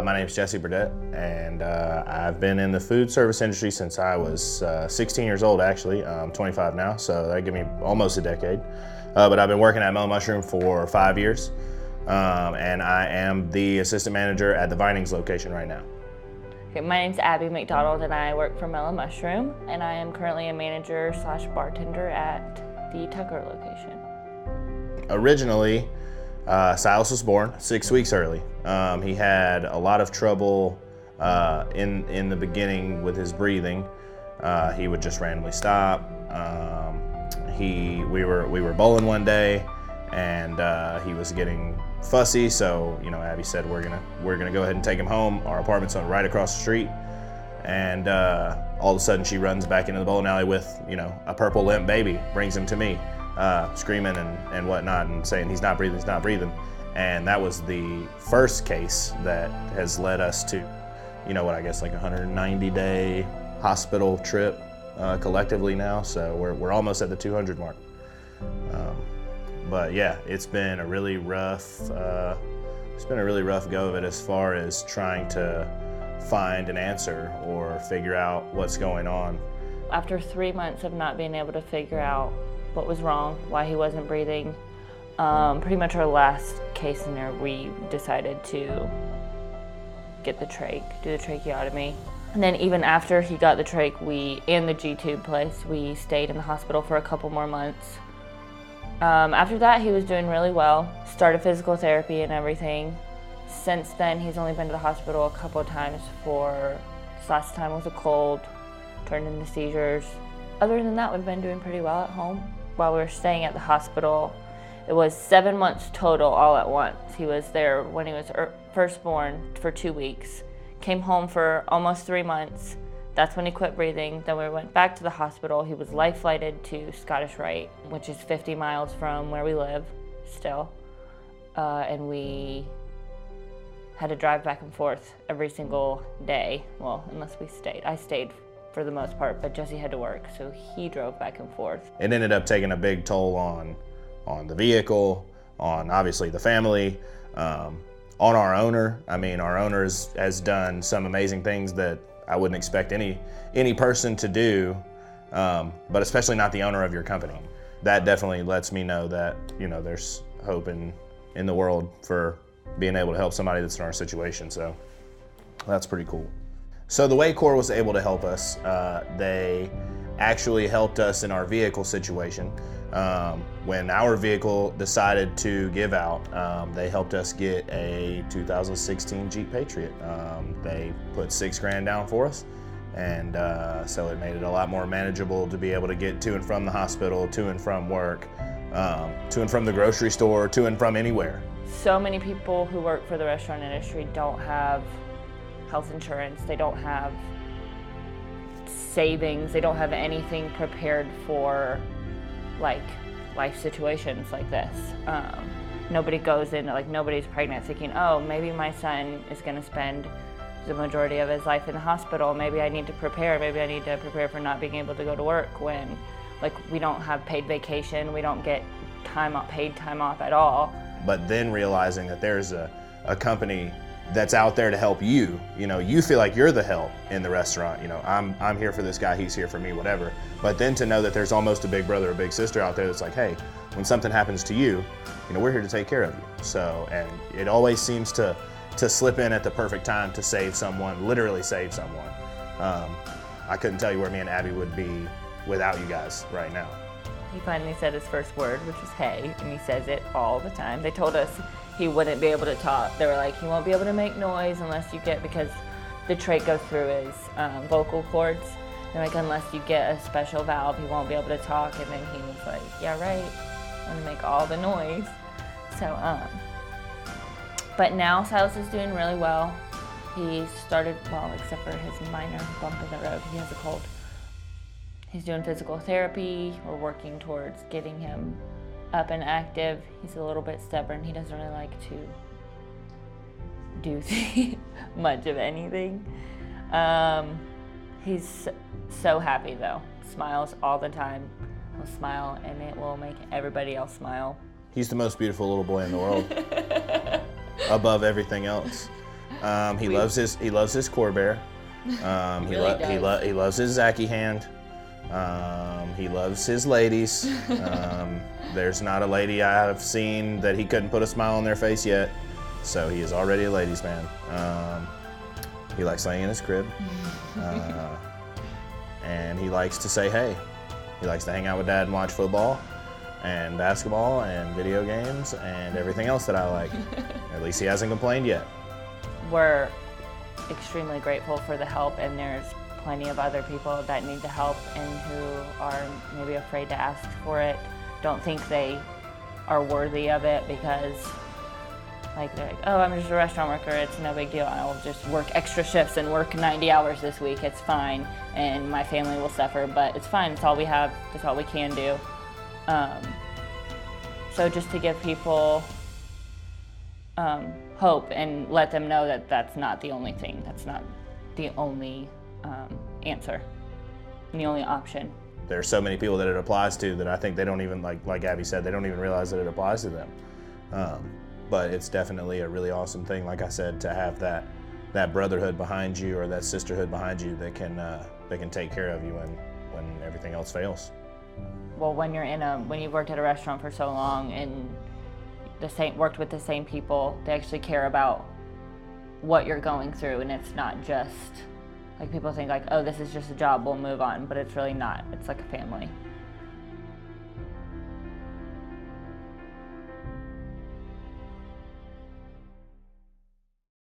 My name is Jesse Burdette, and I've been in the food service industry since I was 16 years old, actually. I'm 25 now, so that gives me almost a decade. But I've been working at Mellow Mushroom for 5 years, and I am the assistant manager at the Vinings location right now. Okay, my name's Abby McDonald, and I work for Mellow Mushroom, and I am currently a manager / bartender at the Tucker location. Originally, Silas was born 6 weeks early. He had a lot of trouble in the beginning with his breathing. He would just randomly stop. We were bowling one day, and he was getting fussy. So Abby said, "We're gonna go ahead and take him home. Our apartment's right across the street." And all of a sudden, she runs back into the bowling alley with a purple limp baby. Brings him to me, screaming and whatnot, and saying he's not breathing, he's not breathing. And that was the first case that has led us to, I guess like a 190-day hospital trip collectively now. So we're almost at the 200 mark. But yeah, it's been a really rough go of it as far as trying to find an answer or figure out what's going on. After 3 months of not being able to figure out what was wrong, why he wasn't breathing, pretty much our last case scenario, we decided to get the trach, do the tracheotomy. And then even after he got the trach, and the G-tube place, we stayed in the hospital for a couple more months. After that, he was doing really well, started physical therapy and everything. Since then, he's only been to the hospital a couple of times this last time was a cold, turned into seizures. Other than that, we've been doing pretty well at home. While we were staying at the hospital, it was 7 months total all at once. He was there when he was first born for 2 weeks, came home for almost 3 months. That's when he quit breathing. Then we went back to the hospital. He was life flighted to Scottish Rite, which is 50 miles from where we live still. And we had to drive back and forth every single day. Well, unless we stayed. I stayed for the most part, but Jesse had to work, so he drove back and forth. It ended up taking a big toll on the vehicle, on obviously the family, on our owner. I mean, our owner has done some amazing things that I wouldn't expect any person to do, but especially not the owner of your company. That definitely lets me know that there's hope in the world for being able to help somebody that's in our situation. So that's pretty cool. So the way CHOA was able to help us, they actually helped us in our vehicle situation. When our vehicle decided to give out, they helped us get a 2016 Jeep Patriot. They put $6,000 down for us, and so it made it a lot more manageable to be able to get to and from the hospital, to and from work, to and from the grocery store, to and from anywhere. So many people who work for the restaurant industry don't have health insurance, they don't have savings, they don't have anything prepared for like life situations like this. Nobody goes in, nobody's pregnant thinking, oh, maybe my son is gonna spend the majority of his life in the hospital, maybe I need to prepare for not being able to go to work, when we don't have paid vacation, we don't get paid time off at all. But then realizing that there's a company that's out there to help you. You feel like you're the help in the restaurant. I'm here for this guy, he's here for me, whatever. But then to know that there's almost a big brother or big sister out there that's like, hey, when something happens to you, we're here to take care of you. So, and it always seems to slip in at the perfect time to save someone, literally save someone. I couldn't tell you where me and Abby would be without you guys right now. He finally said his first word, which is hey, and he says it all the time. They told us he wouldn't be able to talk. They were like, he won't be able to make noise unless because the trach goes through his vocal cords. They're like, unless you get a special valve, he won't be able to talk. And then he was like, yeah, right, I'm gonna make all the noise. So, but now Silas is doing really well. He started, except for his minor bump in the road, he has a cold. He's doing physical therapy. We're working towards getting him up and active. He's a little bit stubborn. He doesn't really like to do much of anything. He's so happy though. Smiles all the time. He'll smile and it will make everybody else smile. He's the most beautiful little boy in the world, above everything else. He loves his core bear. He loves his Zachy hand. He loves his ladies. There's not a lady I've seen that he couldn't put a smile on their face yet. So he is already a ladies' man. He likes laying in his crib. And he likes to say hey. He likes to hang out with Dad and watch football and basketball and video games and everything else that I like. At least he hasn't complained yet. We're extremely grateful for the help, and there's plenty of other people that need the help and who are maybe afraid to ask for it, don't think they are worthy of it because they're like, oh, I'm just a restaurant worker, it's no big deal. I'll just work extra shifts and work 90 hours this week, it's fine, and my family will suffer, but it's fine, it's all we have, it's all we can do. So just to give people hope and let them know that that's not the only thing, that's not the only answer and the only option. There's so many people that it applies to that I think they don't even, like Abby said, they don't even realize that it applies to them. But it's definitely a really awesome thing, like I said, to have that brotherhood behind you or that sisterhood behind you that can take care of you when everything else fails. Well, when you've worked at a restaurant for so long and worked with the same people, they actually care about what you're going through, and it's not just like people think like, oh, this is just a job, we'll move on, but it's really not. It's like a family.